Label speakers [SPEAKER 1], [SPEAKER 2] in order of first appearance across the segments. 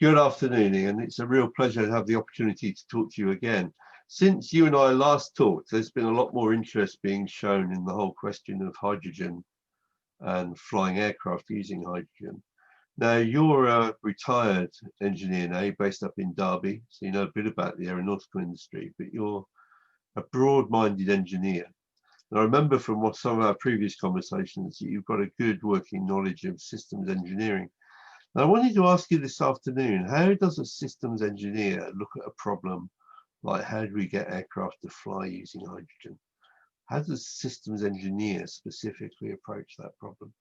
[SPEAKER 1] Good afternoon, Ian. It's a real pleasure to have the opportunity to talk to you again. Since you and I last talked, there's been a lot more interest being shown in the whole question of hydrogen and flying aircraft using hydrogen. Now, you're a retired engineer now, based up in Derby, so you know a bit about the aeronautical industry, but you're a broad-minded engineer. And I remember from some of our previous conversations that you've got a good working knowledge of systems engineering. I wanted to ask you this afternoon, how does a systems engineer look at a problem like how do we get aircraft to fly using hydrogen? How does a systems engineer specifically approach that problem?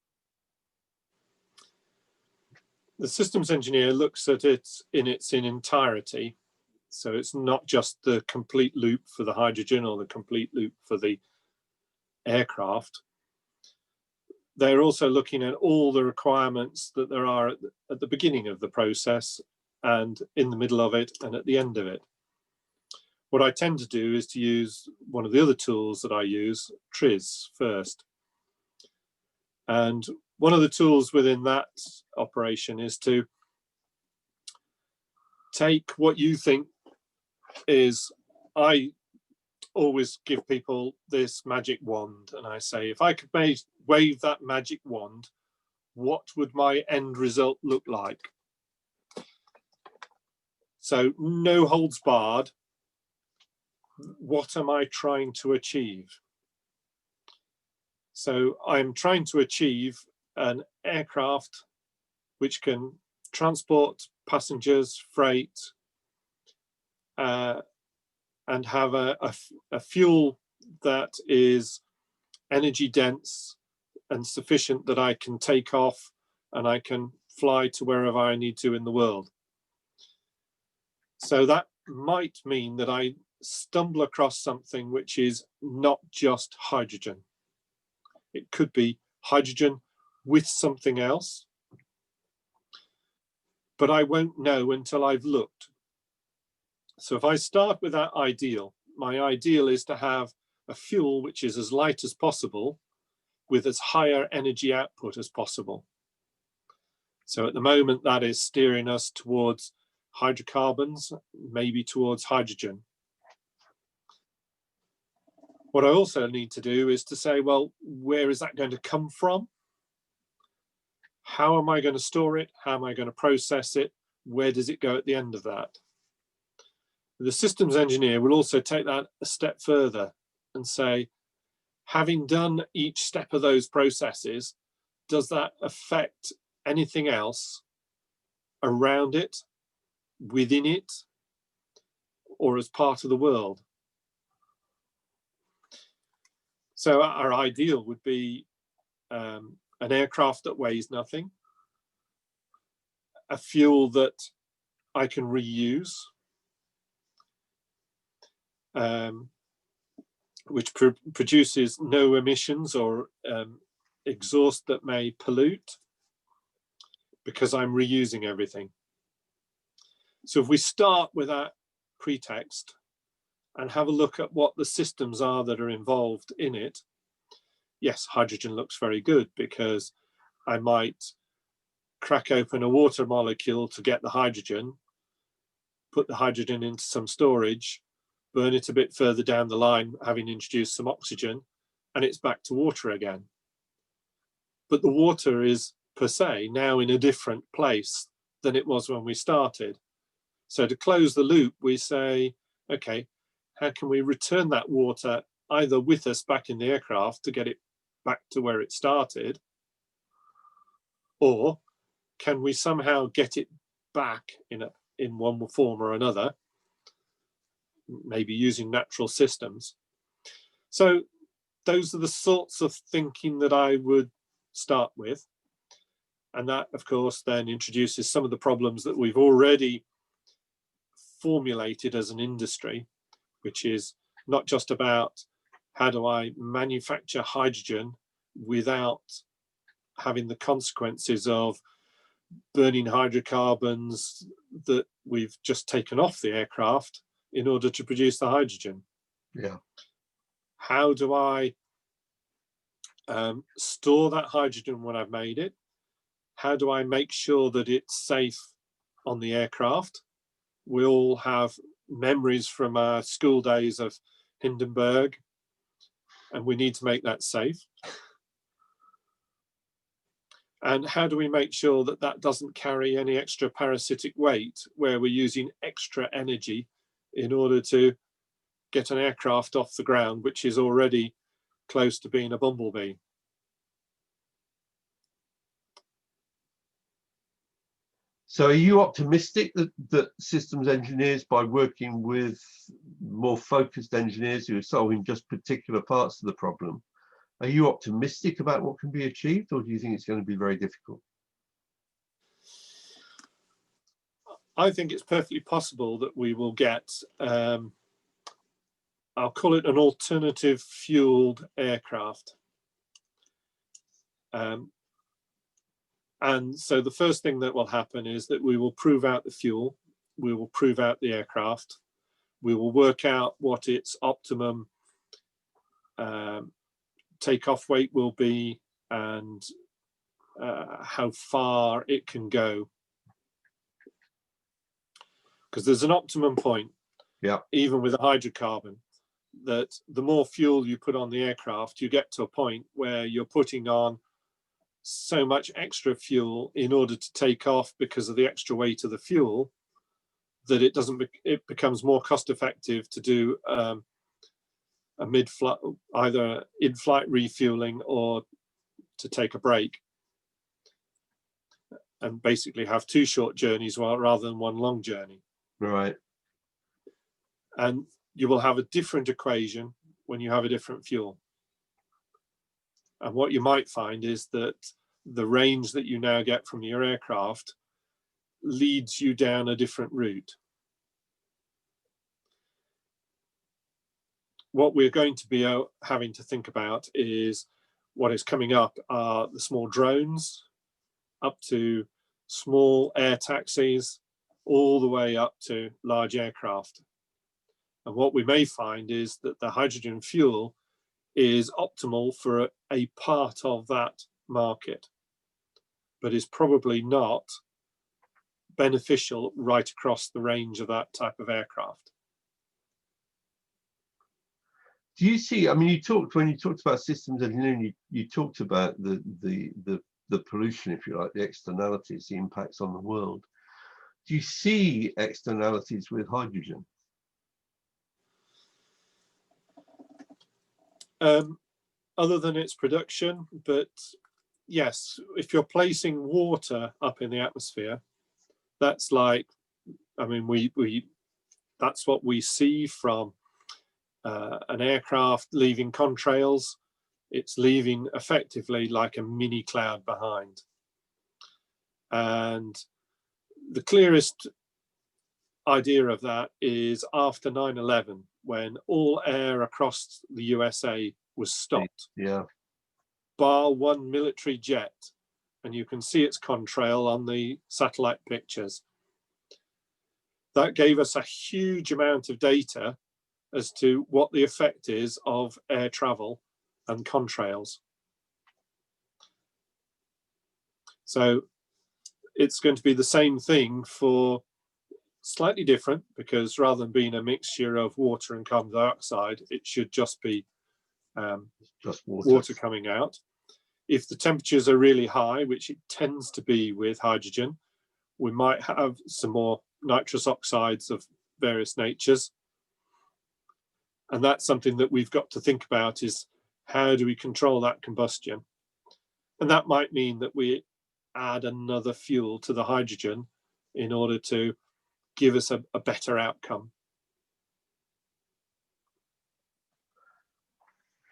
[SPEAKER 2] The systems engineer looks at it in its entirety. So it's not just the complete loop for the hydrogen or the complete loop for the aircraft. They're also looking at all the requirements that there are at the beginning of the process and in the middle of it and at the end of it. What I tend to do is to use one of the other tools that I use, TRIZ, first. And one of the tools within that operation is to take what you think is, I always give people this magic wand and I say, if I could wave that magic wand, what would my end result look like? So no holds barred. What am I trying to achieve? So I'm trying to achieve an aircraft which can transport passengers, freight, and have a fuel that is energy dense and sufficient that I can take off and I can fly to wherever I need to in the world. So that might mean that I stumble across something which is not just hydrogen. It could be hydrogen with something else, but I won't know until I've looked. So if I start with that ideal, my ideal is to have a fuel which is as light as possible with as higher energy output as possible. So at the moment that is steering us towards hydrocarbons, maybe towards hydrogen. What I also need to do is to say, well, where is that going to come from? How am I going to store it? How am I going to process it? Where does it go at the end of that? The systems engineer will also take that a step further and say, having done each step of those processes, does that affect anything else around it, within it, or as part of the world? So our ideal would be an aircraft that weighs nothing, a fuel that I can reuse, which produces no emissions or exhaust that may pollute, because I'm reusing everything. So if we start with that pretext and have a look at what the systems are that are involved in it, yes, hydrogen looks very good because I might crack open a water molecule to get the hydrogen, put the hydrogen into some storage, burn it a bit further down the line, having introduced some oxygen, and it's back to water again. But the water is per se now in a different place than it was when we started. So to close the loop, we say, okay, how can we return that water either with us back in the aircraft to get it back to where it started, or can we somehow get it back in one form or another, maybe using natural systems? So those are the sorts of thinking that I would start with. And that, of course, then introduces some of the problems that we've already formulated as an industry, which is not just about how do I manufacture hydrogen without having the consequences of burning hydrocarbons that we've just taken off the aircraft in order to produce the hydrogen.
[SPEAKER 1] Yeah.
[SPEAKER 2] How do I store that hydrogen when I've made it? How do I make sure that it's safe on the aircraft. We all have memories from our school days of Hindenburg, and we need to make that safe. And how do we make sure that that doesn't carry any extra parasitic weight, where we're using extra energy in order to get an aircraft off the ground, which is already close to being a bumblebee?
[SPEAKER 1] So are you optimistic that systems engineers, by working with more focused engineers who are solving just particular parts of the problem, are you optimistic about what can be achieved, or do you think it's going to be very difficult?
[SPEAKER 2] I think it's perfectly possible that we will get, I'll call it an alternative fueled aircraft. And so the first thing that will happen is that we will prove out the fuel, we will prove out the aircraft, we will work out what its optimum takeoff weight will be, and how far it can go. Because there's an optimum point, even with a hydrocarbon, that the more fuel you put on the aircraft, you get to a point where you're putting on so much extra fuel in order to take off because of the extra weight of the fuel, that it becomes more cost effective to do a mid-flight, either in-flight refueling or to take a break and basically have two short journeys rather than one long journey.
[SPEAKER 1] Right.
[SPEAKER 2] And you will have a different equation when you have a different fuel. And what you might find is that the range that you now get from your aircraft leads you down a different route. What we're going to be having to think about is what is coming up are the small drones, up to small air taxis, all the way up to large aircraft. And what we may find is that the hydrogen fuel is optimal for a part of that market, but is probably not beneficial right across the range of that type of aircraft.
[SPEAKER 1] Do you see, I mean, when you talked about systems engineering, you talked about the pollution, if you like, the externalities, the impacts on the world. Do you see externalities with hydrogen?
[SPEAKER 2] Other than its production, but yes, if you're placing water up in the atmosphere, that's like, I mean, that's what we see from an aircraft leaving contrails. It's leaving effectively like a mini cloud behind. And the clearest idea of that is after 9/11, when all air across the USA was stopped, bar one military jet, and you can see its contrail on the satellite pictures. That gave us a huge amount of data as to what the effect is of air travel and contrails. So it's going to be the same thing for slightly different, because rather than being a mixture of water and carbon dioxide, it should just be
[SPEAKER 1] just
[SPEAKER 2] water coming out. If the temperatures are really high, which it tends to be with hydrogen, we might have some more nitrous oxides of various natures. And that's something that we've got to think about, is how do we control that combustion? And that might mean that we add another fuel to the hydrogen in order to give us a better outcome.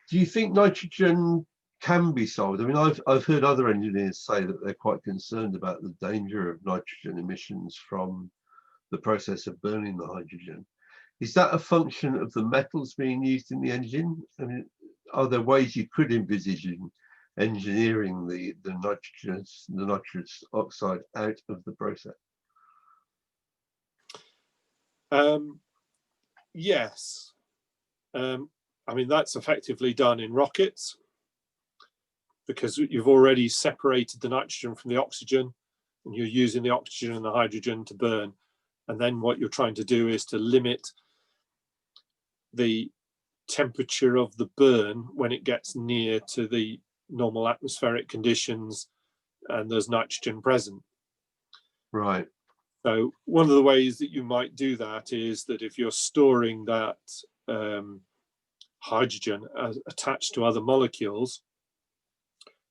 [SPEAKER 1] Do you think nitrogen can be solved? I mean, I've heard other engineers say that they're quite concerned about the danger of nitrogen emissions from the process of burning the hydrogen. Is that a function of the metals being used in the engine? I mean, are there ways you could envisage in engineering the nitrous oxide out of the process?
[SPEAKER 2] Yes. I mean, that's effectively done in rockets, because you've already separated the nitrogen from the oxygen and you're using the oxygen and the hydrogen to burn. And then what you're trying to do is to limit the temperature of the burn when it gets near to the normal atmospheric conditions and there's nitrogen present.
[SPEAKER 1] Right.
[SPEAKER 2] So one of the ways that you might do that is that if you're storing that hydrogen attached to other molecules,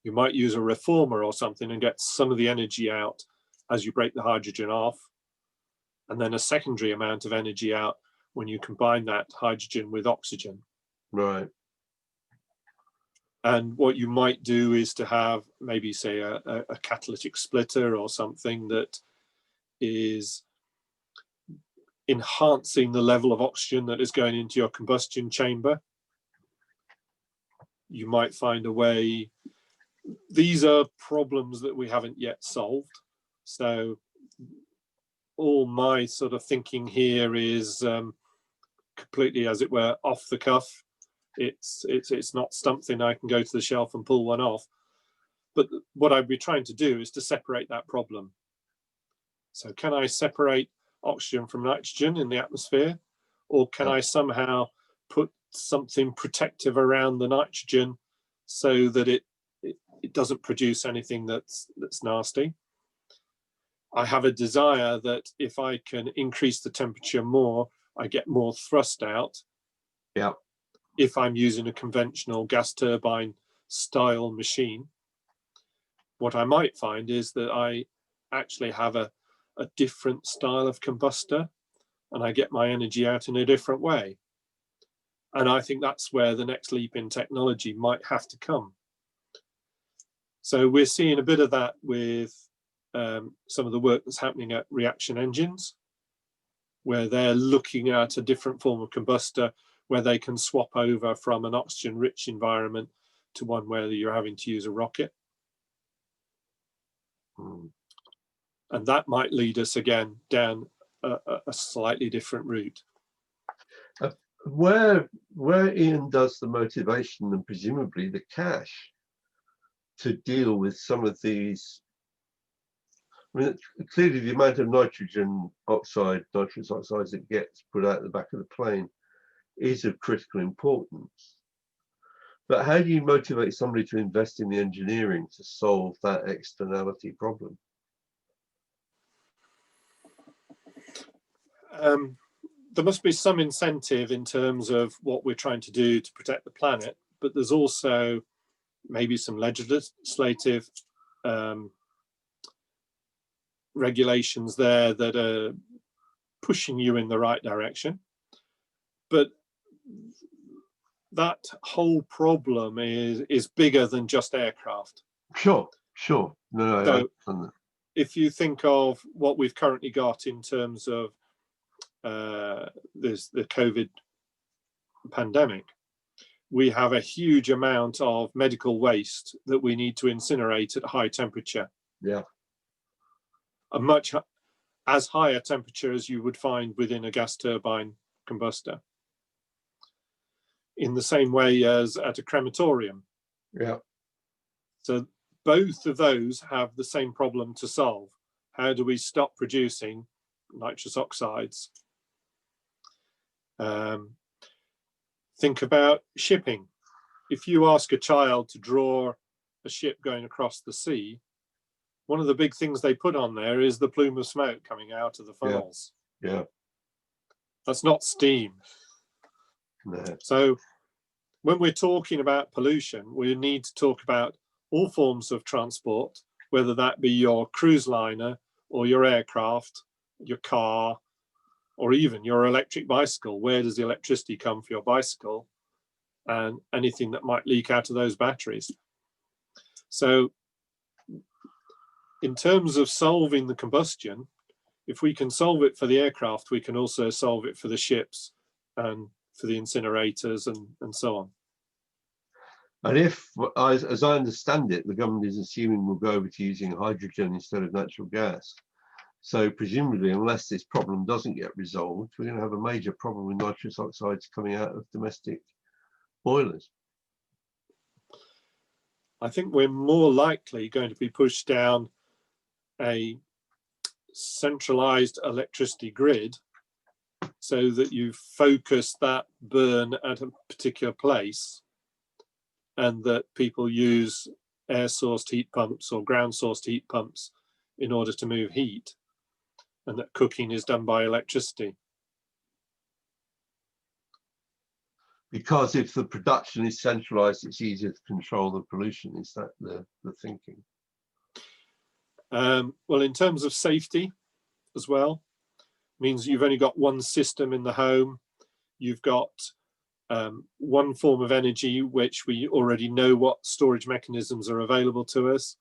[SPEAKER 2] you might use a reformer or something and get some of the energy out as you break the hydrogen off, and then a secondary amount of energy out when you combine that hydrogen with oxygen.
[SPEAKER 1] Right.
[SPEAKER 2] And what you might do is to have maybe, say, a catalytic splitter or something that is enhancing the level of oxygen that is going into your combustion chamber. You might find a way. These are problems that we haven't yet solved. So all my sort of thinking here is completely, as it were, off the cuff. It's not something I can go to the shelf and pull one off. But what I'd be trying to do is to separate that problem. So can I separate oxygen from nitrogen in the atmosphere? Or can I somehow put something protective around the nitrogen so that it doesn't produce anything that's nasty? I have a desire that if I can increase the temperature more, I get more thrust out.
[SPEAKER 1] Yeah.
[SPEAKER 2] If I'm using a conventional gas turbine style machine, what I might find is that I actually have a different style of combustor and I get my energy out in a different way. And I think that's where the next leap in technology might have to come. So we're seeing a bit of that with some of the work that's happening at reaction engines, where they're looking at a different form of combustor where they can swap over from an oxygen-rich environment to one where you're having to use a rocket. And that might lead us again down a slightly different route.
[SPEAKER 1] Where Ian does the motivation and presumably the cash to deal with some of these. I mean, clearly the amount of nitrous oxides that gets put out the back of the plane is of critical importance. But how do you motivate somebody to invest in the engineering to solve that externality problem?
[SPEAKER 2] There must be some incentive in terms of what we're trying to do to protect the planet, but there's also maybe some legislative regulations there that are pushing you in the right direction. But that whole problem is bigger than just aircraft.
[SPEAKER 1] Sure. No,
[SPEAKER 2] so if you think of what we've currently got in terms of there's the COVID pandemic, we have a huge amount of medical waste that we need to incinerate at high temperature.
[SPEAKER 1] Yeah.
[SPEAKER 2] A much as high a temperature as you would find within a gas turbine combustor. In the same way as at a crematorium.
[SPEAKER 1] Yeah.
[SPEAKER 2] So both of those have the same problem to solve. How do we stop producing nitrous oxides? Think about shipping. If you ask a child to draw a ship going across the sea, one of the big things they put on there is the plume of smoke coming out of the funnels.
[SPEAKER 1] Yeah.
[SPEAKER 2] That's not steam.
[SPEAKER 1] No.
[SPEAKER 2] So when we're talking about pollution, we need to talk about all forms of transport, whether that be your cruise liner or your aircraft, your car, or even your electric bicycle. Where does the electricity come for your bicycle? And anything that might leak out of those batteries. So in terms of solving the combustion, if we can solve it for the aircraft, we can also solve it for the ships and for the incinerators and so on.
[SPEAKER 1] And if, as I understand it, the government is assuming we'll go over to using hydrogen instead of natural gas. So presumably, unless this problem doesn't get resolved, we're going to have a major problem with nitrous oxides coming out of domestic boilers.
[SPEAKER 2] I think we're more likely going to be pushed down a centralized electricity grid so that you focus that burn at a particular place, and that people use air sourced heat pumps or ground sourced heat pumps in order to move heat, and that cooking is done by electricity.
[SPEAKER 1] Because if the production is centralized, it's easier to control the pollution. Is that the thinking?
[SPEAKER 2] Well, in terms of safety as well, means you've only got one system in the home. You've got one form of energy, which we already know what storage mechanisms are available to us.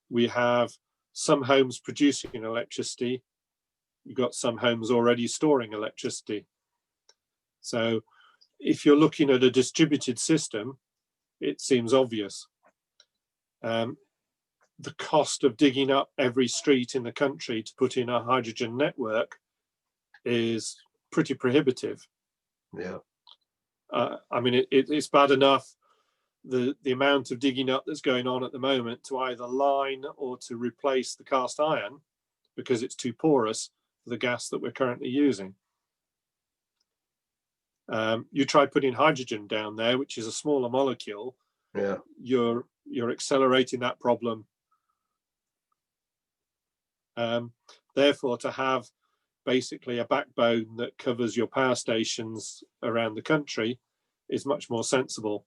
[SPEAKER 2] We have some homes producing electricity. You've got some homes already storing electricity. So if you're looking at a distributed system, it seems obvious. The cost of digging up every street in the country to put in a hydrogen network is pretty prohibitive.
[SPEAKER 1] Yeah.
[SPEAKER 2] I mean, it's bad enough the amount of digging up that's going on at the moment to either line or to replace the cast iron because it's too porous for the gas that we're currently using. You try putting hydrogen down there, which is a smaller molecule.
[SPEAKER 1] Yeah.
[SPEAKER 2] You're accelerating that problem. Therefore, to have basically a backbone that covers your power stations around the country is much more sensible,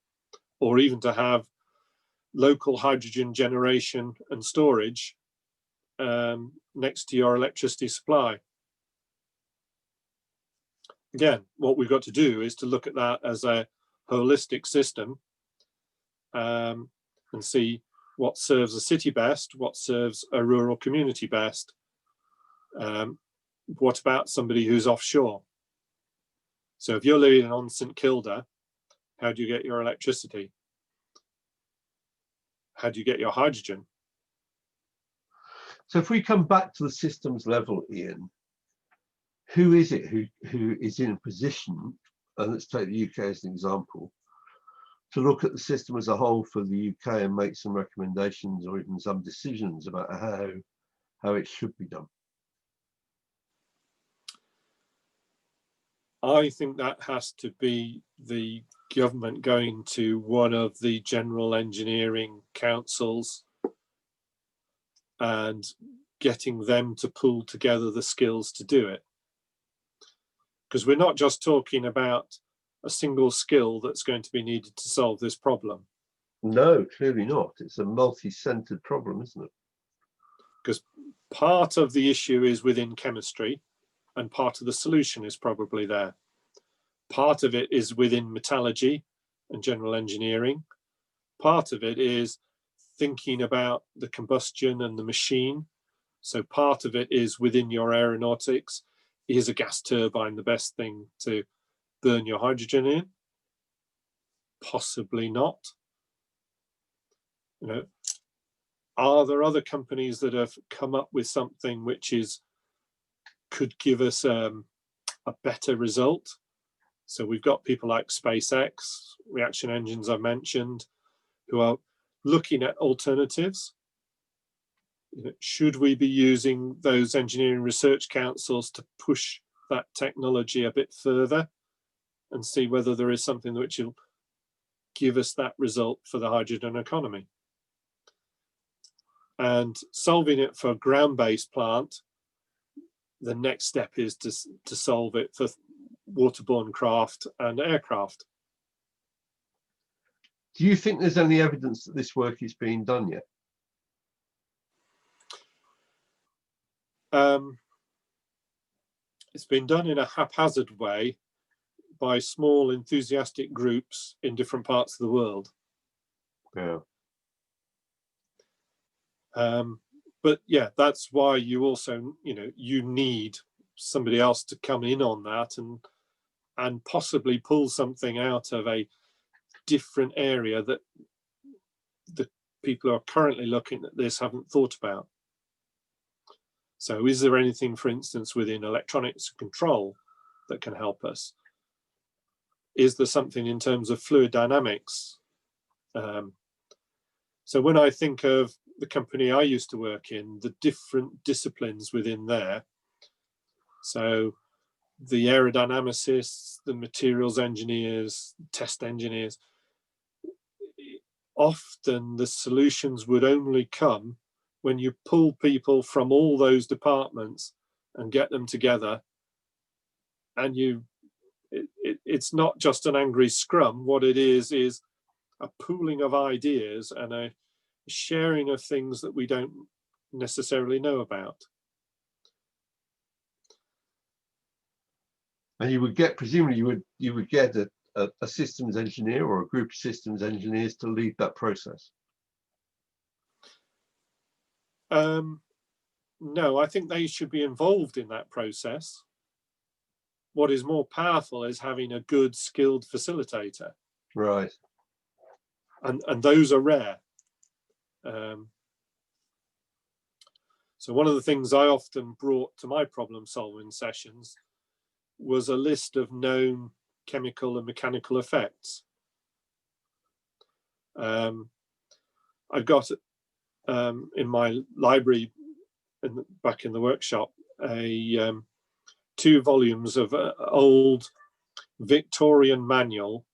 [SPEAKER 2] or even to have local hydrogen generation and storage next to your electricity supply. Again, what we've got to do is to look at that as a holistic system and see what serves a city best, what serves a rural community best. What about somebody who's offshore? So if you're living on St Kilda, how do you get your electricity? How do you get your hydrogen?
[SPEAKER 1] So if we come back to the systems level, Ian, who is it who is in a position, and let's take the UK as an example, to look at the system as a whole for the UK and make some recommendations or even some decisions about how it should be done?
[SPEAKER 2] I think that has to be the government going to one of the general engineering councils and getting them to pull together the skills to do it. Because we're not just talking about a single skill that's going to be needed to solve this problem.
[SPEAKER 1] No, clearly not. It's a multi-centered problem, isn't it?
[SPEAKER 2] Because part of the issue is within chemistry, and part of the solution is probably there. Part of it is within metallurgy and general engineering. Part of it is thinking about the combustion and the machine. So part of it is within your aeronautics. Is a gas turbine the best thing to burn your hydrogen in? Possibly not. You know, are there other companies that have come up with something which could give us a better result? So we've got people like SpaceX, Reaction Engines I mentioned, who are looking at alternatives. You know, should we be using those engineering research councils to push that technology a bit further and see whether there is something which will give us that result for the hydrogen economy? And solving it for a ground-based plant, the next step is to solve it for waterborne craft and aircraft.
[SPEAKER 1] Do you think there's any evidence that this work is being done yet?
[SPEAKER 2] It's been done in a haphazard way by small enthusiastic groups in different parts of the world.
[SPEAKER 1] Yeah.
[SPEAKER 2] But yeah, that's why you also, you need somebody else to come in on that and possibly pull something out of a different area that the people who are currently looking at this haven't thought about. So is there anything, for instance, within electronics control that can help us? Is there something in terms of fluid dynamics? So when I think of the company I used to work in, the different disciplines within there. So the aerodynamicists, the materials engineers, test engineers, often the solutions would only come when you pull people from all those departments and get them together. And it's not just an angry scrum. What it is a pooling of ideas and a sharing of things that we don't necessarily know about.
[SPEAKER 1] And you would get, presumably you would get a systems engineer or a group of systems engineers to lead that process.
[SPEAKER 2] No, I think they should be involved in that process. What is more powerful is having a good, skilled facilitator.
[SPEAKER 1] Right.
[SPEAKER 2] And those are rare. So one of the things I often brought to my problem solving sessions was a list of known chemical and mechanical effects. I've got in my library back in the workshop 2 volumes of old Victorian manual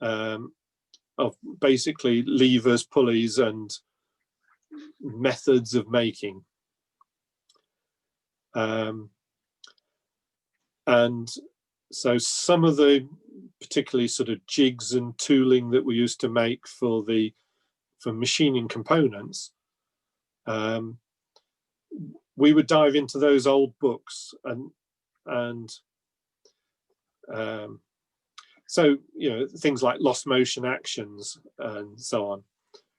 [SPEAKER 2] of basically levers, pulleys, and methods of making. And so some of the particularly sort of jigs and tooling that we used to make for machining components, we would dive into those old books and so, you know, things like lost motion actions and so on,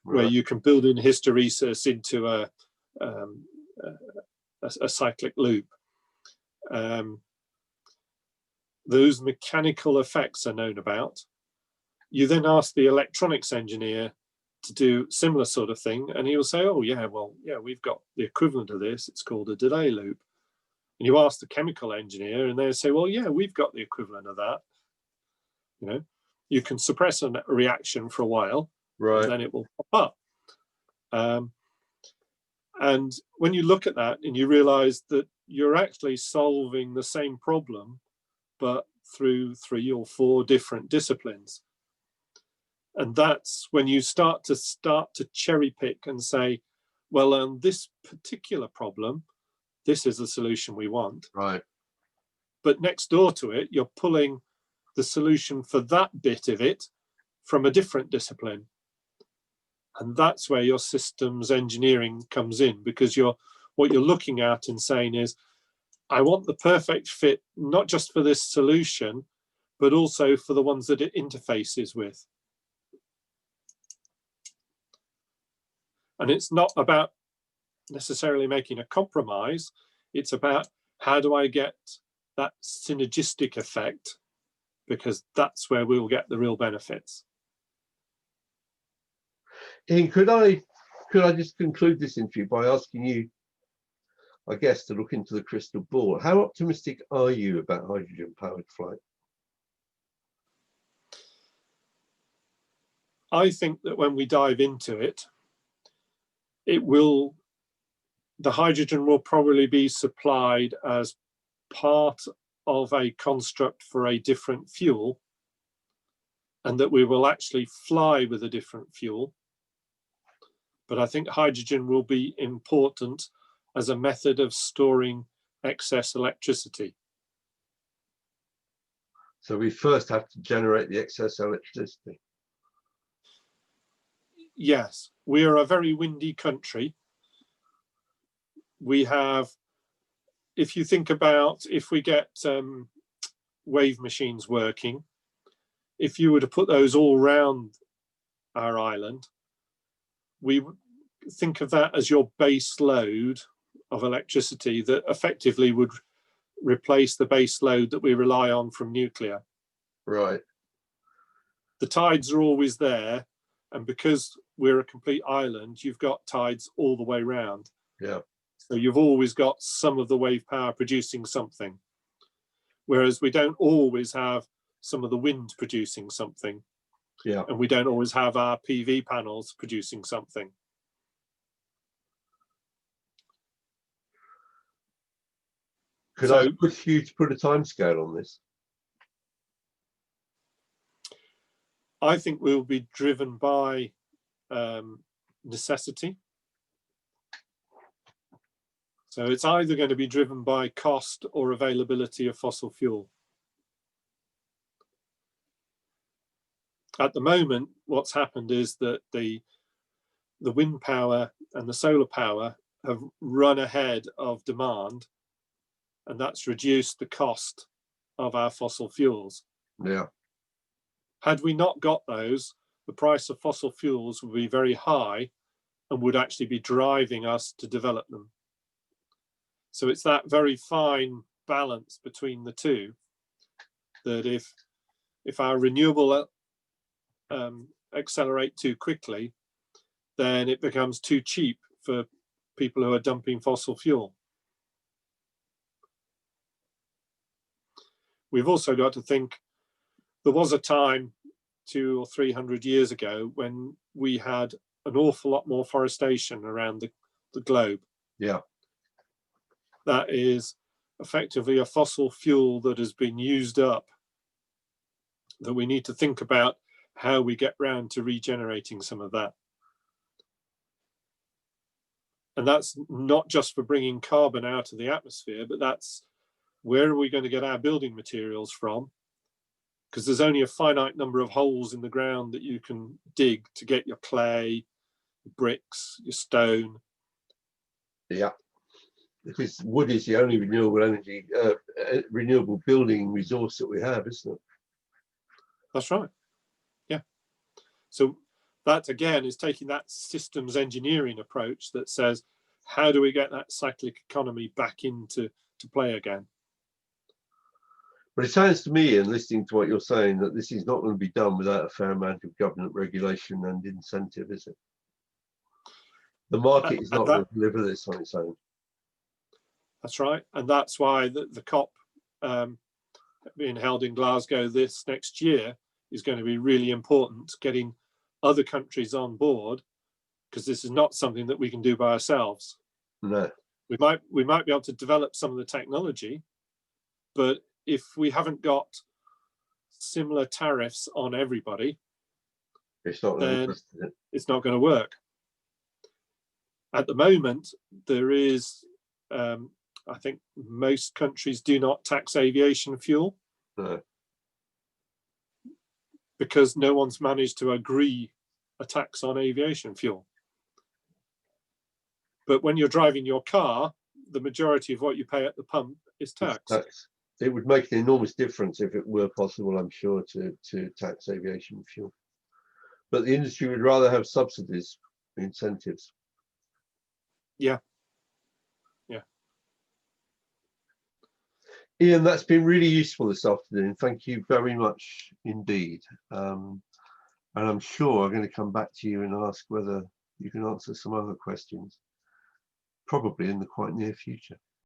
[SPEAKER 2] right, where you can build in hysteresis into a cyclic loop. Those mechanical effects are known about. You then ask the electronics engineer to do similar sort of thing, and he will say, oh yeah, well, yeah, we've got the equivalent of this. It's called a delay loop. And you ask the chemical engineer and they'll say, well, yeah, we've got the equivalent of that. You know, you can suppress a reaction for a while, right, and then it will pop up. And when you look at that and you realize that you're actually solving the same problem, but through 3 or 4 different disciplines. And that's when you start to cherry pick and say, well, on this particular problem, this is the solution we want.
[SPEAKER 1] Right.
[SPEAKER 2] But next door to it, you're pulling the solution for that bit of it from a different discipline. And that's where your systems engineering comes in, because what you're looking at and saying is, I want the perfect fit, not just for this solution, but also for the ones that it interfaces with. And it's not about necessarily making a compromise. It's about how do I get that synergistic effect, because that's where we'll get the real benefits.
[SPEAKER 1] Ian, could I just conclude this interview by asking you, I guess, to look into the crystal ball. How optimistic are you about hydrogen-powered flight?
[SPEAKER 2] I think that when we dive into it, the hydrogen will probably be supplied as part of a construct for a different fuel, and that we will actually fly with a different fuel. But I think hydrogen will be important as a method of storing excess electricity.
[SPEAKER 1] So we first have to generate the excess electricity.
[SPEAKER 2] Yes, we are a very windy country. We have, if you think about, if we get wave machines working, if you were to put those all around our island, we think of that as your base load of electricity that effectively would replace the base load that we rely on from nuclear.
[SPEAKER 1] Right.
[SPEAKER 2] The tides are always there, and because we're a complete island, you've got tides all the way round.
[SPEAKER 1] Yeah.
[SPEAKER 2] So you've always got some of the wave power producing something, whereas we don't always have some of the wind producing something.
[SPEAKER 1] Yeah.
[SPEAKER 2] And we don't always have our PV panels producing something.
[SPEAKER 1] Could I push you to put a timescale on this?
[SPEAKER 2] I think we'll be driven by necessity. So it's either going to be driven by cost or availability of fossil fuel. At the moment, what's happened is that the wind power and the solar power have run ahead of demand, and that's reduced the cost of our fossil fuels.
[SPEAKER 1] Yeah.
[SPEAKER 2] Had we not got those, the price of fossil fuels would be very high and would actually be driving us to develop them. So it's that very fine balance between the two, that if our renewable accelerate too quickly, then it becomes too cheap for people who are dumping fossil fuel. We've also got to think, there was a time 200 or 300 years ago when we had an awful lot more forestation around the globe.
[SPEAKER 1] Yeah.
[SPEAKER 2] That is effectively a fossil fuel that has been used up, that we need to think about how we get round to regenerating some of that. And that's not just for bringing carbon out of the atmosphere, but that's where are we going to get our building materials from? Because there's only a finite number of holes in the ground that you can dig to get your clay, your bricks, your stone.
[SPEAKER 1] Yeah. Because wood is the only renewable energy, renewable building resource that we have, isn't it?
[SPEAKER 2] That's right. Yeah. So that again is taking that systems engineering approach that says, how do we get that cyclic economy back into play again?
[SPEAKER 1] But it sounds to me, in listening to what you're saying, that this is not going to be done without a fair amount of government regulation and incentive, is it? The market is not going to deliver this on its own.
[SPEAKER 2] That's right. And that's why the COP being held in Glasgow this next year is going to be really important, getting other countries on board, because this is not something that we can do by ourselves.
[SPEAKER 1] No.
[SPEAKER 2] We might be able to develop some of the technology, but if we haven't got similar tariffs on everybody, then it's not going to work. At the moment, there is, I think most countries do not tax aviation fuel.
[SPEAKER 1] No.
[SPEAKER 2] Because no one's managed to agree a tax on aviation fuel. But when you're driving your car, the majority of what you pay at the pump is tax.
[SPEAKER 1] It would make an enormous difference if it were possible, I'm sure, to tax aviation fuel. But the industry would rather have subsidies, incentives.
[SPEAKER 2] Yeah. Yeah.
[SPEAKER 1] Ian, that's been really useful this afternoon. Thank you very much indeed. And I'm sure I'm going to come back to you and ask whether you can answer some other questions, probably in the quite near future.